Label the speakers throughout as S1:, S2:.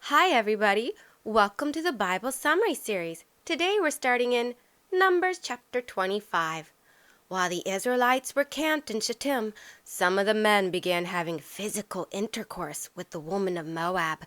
S1: Hi, everybody. Welcome to the Bible Summary Series. Today we're starting in Numbers chapter 25. While the Israelites were camped in Shittim, some of the men began having physical intercourse with the women of Moab.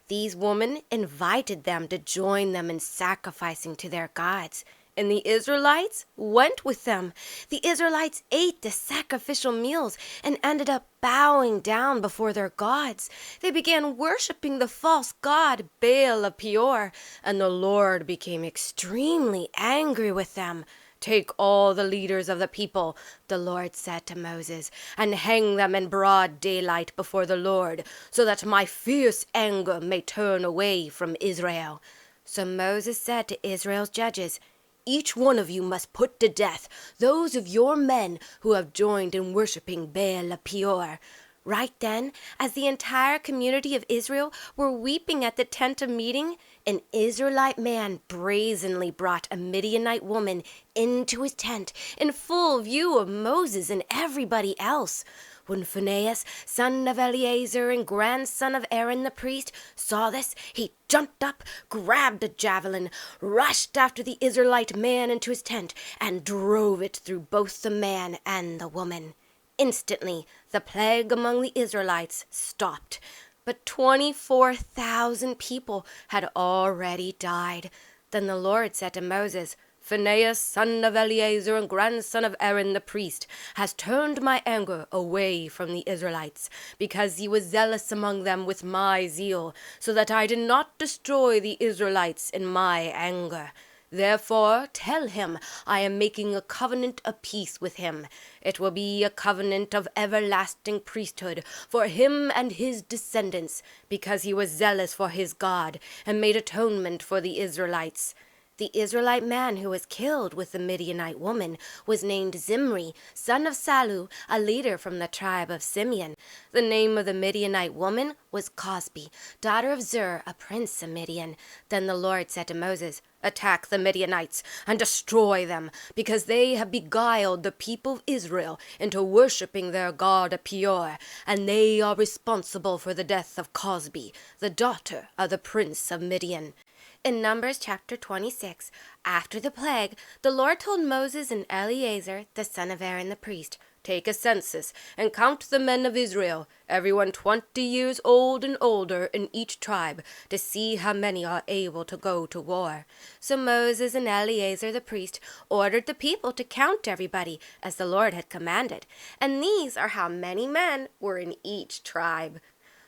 S1: These women invited them to join them in sacrificing to their gods. And the Israelites went with them. The Israelites ate the sacrificial meals and ended up bowing down before their gods. They began worshiping the false god Baal of Peor, and the Lord became extremely angry with them. "Take all the leaders of the people," the Lord said to Moses, "and hang them in broad daylight before the Lord, so that my fierce anger may turn away from Israel." So Moses said to Israel's judges, "Each one of you must put to death those of your men who have joined in worshiping Baal of Peor." Right then, as the entire community of Israel were weeping at the tent of meeting, an Israelite man brazenly brought a Midianite woman into his tent in full view of Moses and everybody else. When Phinehas, son of Eleazar and grandson of Aaron the priest, saw this, he jumped up, grabbed a javelin, rushed after the Israelite man into his tent, and drove it through both the man and the woman. Instantly, the plague among the Israelites stopped, but 24,000 people had already died. Then the Lord said to Moses, "Phinehas, son of Eleazar and grandson of Aaron the priest, has turned my anger away from the Israelites, because he was zealous among them with my zeal, so that I did not destroy the Israelites in my anger. Therefore tell him I am making a covenant of peace with him. It will be a covenant of everlasting priesthood for him and his descendants, because he was zealous for his God and made atonement for the Israelites." The Israelite man who was killed with the Midianite woman was named Zimri, son of Salu, a leader from the tribe of Simeon. The name of the Midianite woman was Cosbi, daughter of Zur, a prince of Midian. Then the Lord said to Moses, "Attack the Midianites and destroy them, because they have beguiled the people of Israel into worshiping their god Peor, and they are responsible for the death of Cosbi, the daughter of the prince of Midian." In Numbers chapter 26, after the plague, the Lord told Moses and Eleazar, the son of Aaron the priest, "Take a census and count the men of Israel, everyone 20 years old and older in each tribe, to see how many are able to go to war." So Moses and Eleazar the priest ordered the people to count everybody, as the Lord had commanded. And these are how many men were in each tribe.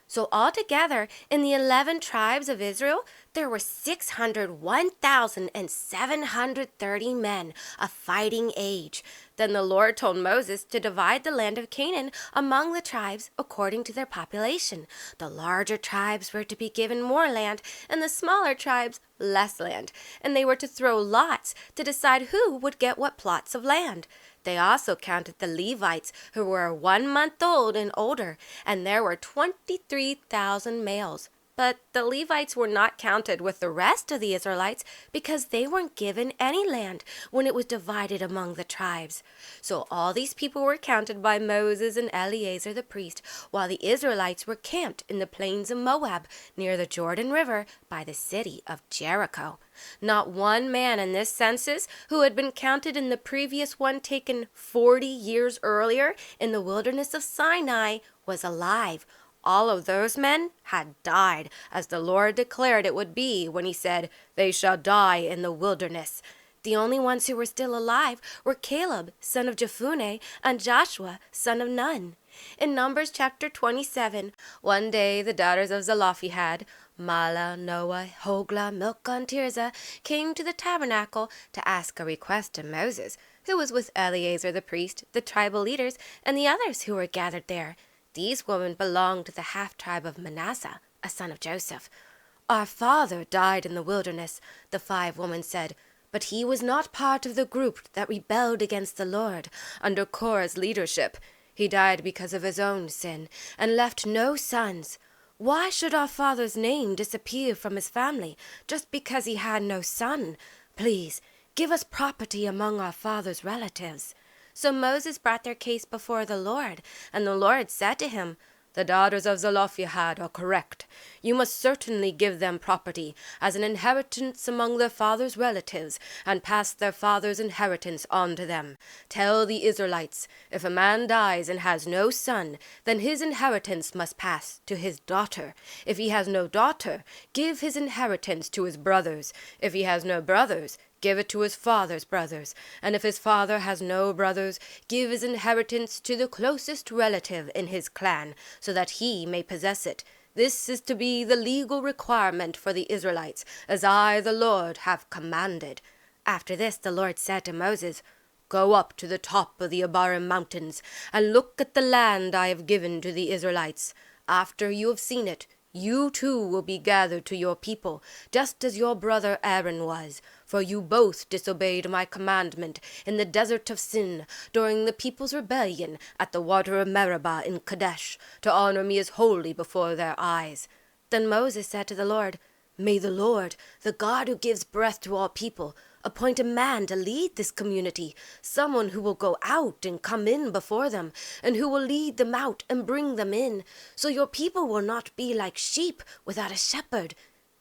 S1: So altogether, in the 11 tribes of Israel, there were 601,730 men of fighting age. Then the Lord told Moses to divide the land of Canaan among the tribes according to their population. The larger tribes were to be given more land, and the smaller tribes less land, and they were to throw lots to decide who would get what plots of land. They also counted the Levites, who were 1 month old and older, and there were 23,000 males. But the Levites were not counted with the rest of the Israelites because they weren't given any land when it was divided among the tribes. So all these people were counted by Moses and Eleazar the priest, while the Israelites were camped in the plains of Moab near the Jordan River by the city of Jericho. Not one man in this census who had been counted in the previous one taken 40 years earlier in the wilderness of Sinai was alive. All of those men had died, as the Lord declared it would be when he said, "They shall die in the wilderness." The only ones who were still alive were Caleb, son of Jephunneh, and Joshua, son of Nun. In Numbers chapter 27, one day the daughters of Zelophehad, Mahlah, Noah, Hoglah, Milcah, and Tirzah, came to the tabernacle to ask a request of Moses, who was with Eleazar the priest, the tribal leaders, and the others who were gathered there. These women belonged to the half-tribe of Manasseh, a son of Joseph. "Our father died in the wilderness," the 5 women said, "but he was not part of the group that rebelled against the Lord under Korah's leadership. He died because of his own sin and left no sons. Why should our father's name disappear from his family just because he had no son? Please, give us property among our father's relatives." So Moses brought their case before the Lord, and the Lord said to him, The daughters of Zelophehad are correct. You must certainly give them property as an inheritance among their father's relatives, and pass their father's inheritance on to them. Tell the Israelites, if a man dies and has no son, then his inheritance must pass to his daughter. If he has no daughter, give his inheritance to his brothers. If he has no brothers, give it to his father's brothers. And if his father has no brothers, give his inheritance to the closest relative in his clan, so that he may possess it. This is to be the legal requirement for the Israelites, as I, the Lord, have commanded. After this the Lord said to Moses, Go up to the top of the Abarim mountains, and look at the land I have given to the Israelites. After you have seen it, you too will be gathered to your people, just as your brother Aaron was, for you both disobeyed my commandment in the desert of Sin during the people's rebellion at the water of Meribah in Kadesh, to honor me as holy before their eyes. Then Moses said to the Lord, May the Lord, the God who gives breath to all people, appoint a man to lead this community, someone who will go out and come in before them, and who will lead them out and bring them in, so your people will not be like sheep without a shepherd.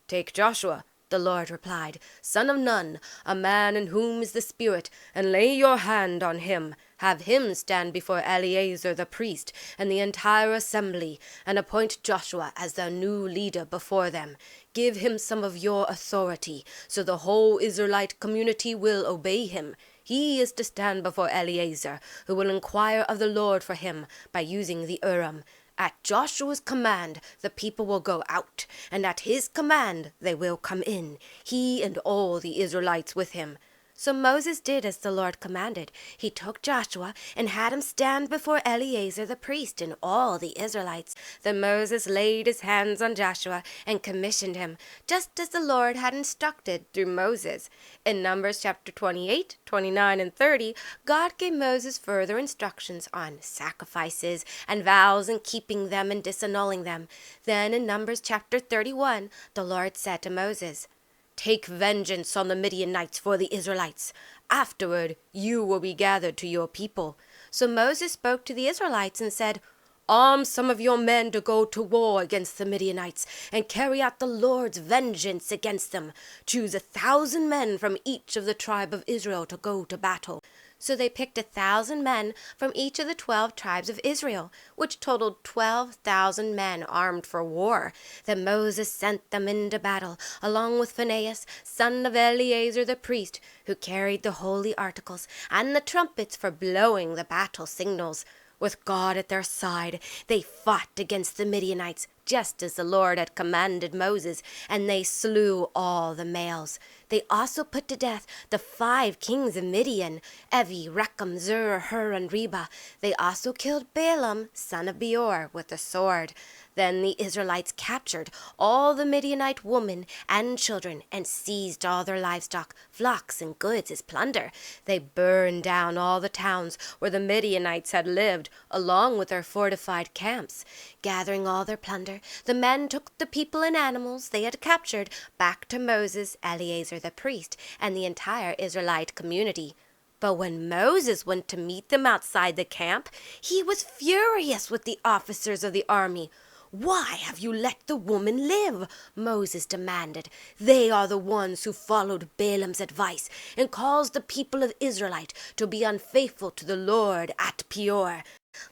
S1: Take Joshua, the Lord replied, son of Nun, a man in whom is the Spirit, and lay your hand on him. Have him stand before Eleazar the priest and the entire assembly, and appoint Joshua as their new leader before them. Give him some of your authority, so the whole Israelite community will obey him. He is to stand before Eleazar, who will inquire of the Lord for him by using the Urim. At Joshua's command, the people will go out, and at his command they will come in, he and all the Israelites with him. So Moses did as the Lord commanded. He took Joshua and had him stand before Eleazar the priest and all the Israelites. Then Moses laid his hands on Joshua and commissioned him, just as the Lord had instructed through Moses. In Numbers chapter 28, 29, and 30, God gave Moses further instructions on sacrifices and vows and keeping them and disannulling them. Then in Numbers chapter 31, the Lord said to Moses, Take vengeance on the Midianites for the Israelites. Afterward, you will be gathered to your people. So Moses spoke to the Israelites and said, Arm some of your men to go to war against the Midianites, and carry out the Lord's vengeance against them. Choose 1,000 men from each of the tribe of Israel to go to battle. So they picked 1,000 men from each of the 12 tribes of Israel, which totaled 12,000 men armed for war. Then Moses sent them into battle, along with Phinehas, son of Eleazar the priest, who carried the holy articles and the trumpets for blowing the battle signals. With God at their side, they fought against the Midianites, just as the Lord had commanded Moses, and they slew all the males. They also put to death the 5 kings of Midian, Evi, Rechem, Zur, Hur, and Reba. They also killed Balaam, son of Beor, with a sword. Then the Israelites captured all the Midianite women and children and seized all their livestock, flocks, and goods as plunder. They burned down all the towns where the Midianites had lived, along with their fortified camps. Gathering all their plunder, the men took the people and animals they had captured back to Moses, Eleazar the priest, and the entire Israelite community. But when Moses went to meet them outside the camp, he was furious with the officers of the army. Why have you let the woman live? Moses demanded. They are the ones who followed Balaam's advice and caused the people of Israelite to be unfaithful to the Lord at Peor.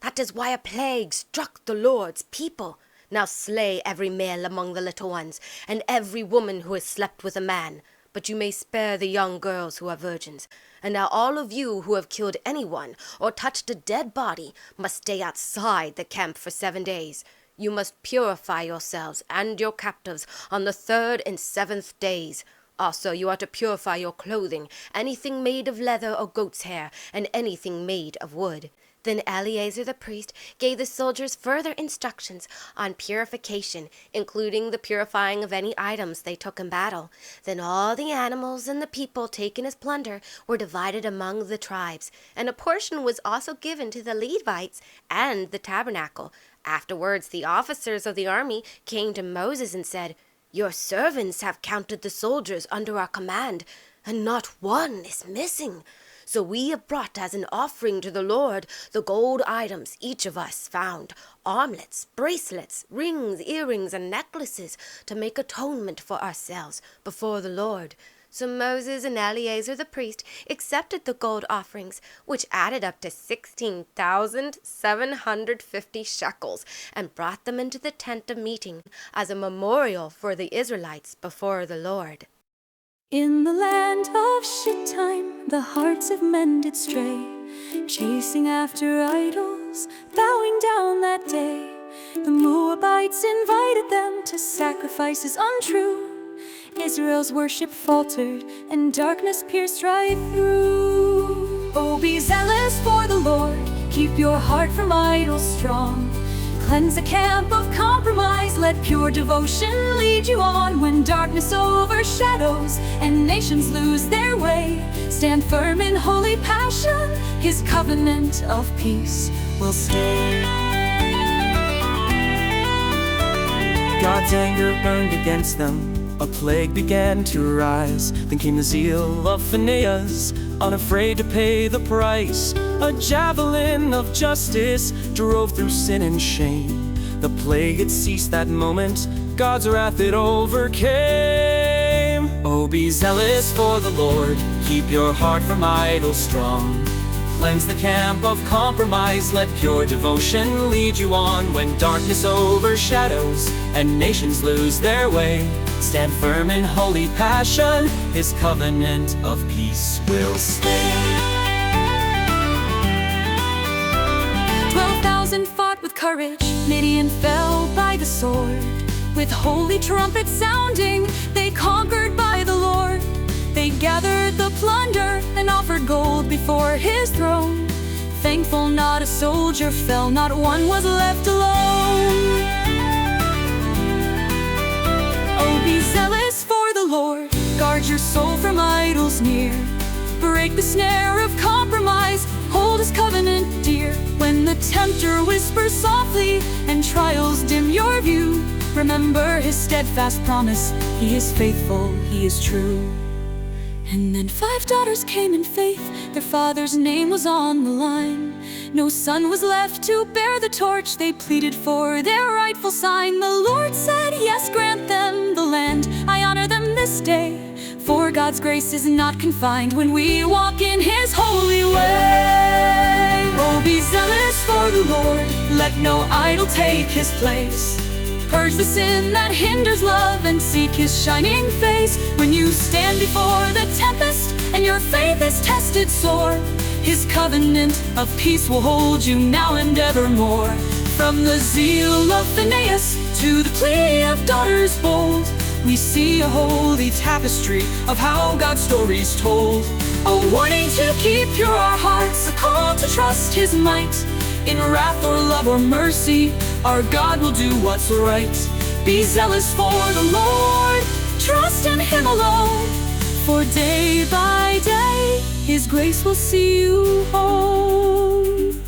S1: That is why a plague struck the Lord's people. Now slay every male among the little ones, and every woman who has slept with a man. But you may spare the young girls who are virgins. And now all of you who have killed anyone or touched a dead body must stay outside the camp for 7 days. You must purify yourselves and your captives on the 3rd and 7th days. Also, you are to purify your clothing, anything made of leather or goat's hair, and anything made of wood. Then Eleazar the priest gave the soldiers further instructions on purification, including the purifying of any items they took in battle. Then all the animals and the people taken as plunder were divided among the tribes, and a portion was also given to the Levites and the tabernacle. Afterwards, the officers of the army came to Moses and said, Your servants have counted the soldiers under our command, and not one is missing. So we have brought as an offering to the Lord the gold items each of us found, armlets, bracelets, rings, earrings, and necklaces, to make atonement for ourselves before the Lord. So Moses and Eleazar the priest accepted the gold offerings, which added up to 16,750 shekels, and brought them into the tent of meeting as a memorial for the Israelites before the Lord.
S2: In the land of Shittim, the hearts of men did stray, chasing after idols, bowing down that day. The Moabites invited them to sacrifices untrue. Israel's worship faltered, and darkness pierced right through. Oh, be zealous for the Lord, keep your heart from idols strong. Cleanse the camp of compromise, let pure devotion lead you on. When darkness overshadows and nations lose their way, stand firm in holy passion, His covenant of peace will stay.
S3: God's anger burned against them, a plague began to rise. Then came the zeal of Phinehas, unafraid to pay the price. A javelin of justice drove through sin and shame. The plague had ceased that moment, God's wrath it overcame. Oh, be zealous for the Lord, keep your heart from idols strong. Cleanse the camp of compromise, let pure devotion lead you on. When darkness overshadows and nations lose their way, stand firm in holy passion, His covenant of peace will stay.
S2: 12,000 fought with courage, Midian fell by the sword. With holy trumpets sounding, they conquered by the Lord. They gathered the plunder and offered gold before His throne. Thankful not a soldier fell, not one was left alone. Oh, be zealous for the Lord, guard your soul from idols near. Break the snare of compromise, hold His covenant dear. When the tempter whispers softly and trials dim your view, remember His steadfast promise, He is faithful, He is true. And then 5 daughters came in faith, their father's name was on the line. No son was left to bear the torch, they pleaded for their rightful sign. The Lord said, yes, grant them the land, I honor them this day. For God's grace is not confined when we walk in His holy way. Oh, be zealous for the Lord, let no idol take His place. Purge the sin that hinders love and seek His shining face. When you stand before the tempest and your faith is tested sore, His covenant of peace will hold you now and evermore. From the zeal of Phinehas to the plea of daughters bold, we see a holy tapestry of how God's story's told. A warning to keep pure our hearts, a call to trust His might. In wrath or love or mercy, our God will do what's right. Be zealous for the Lord, trust in Him alone. For day by day, His grace will see you home.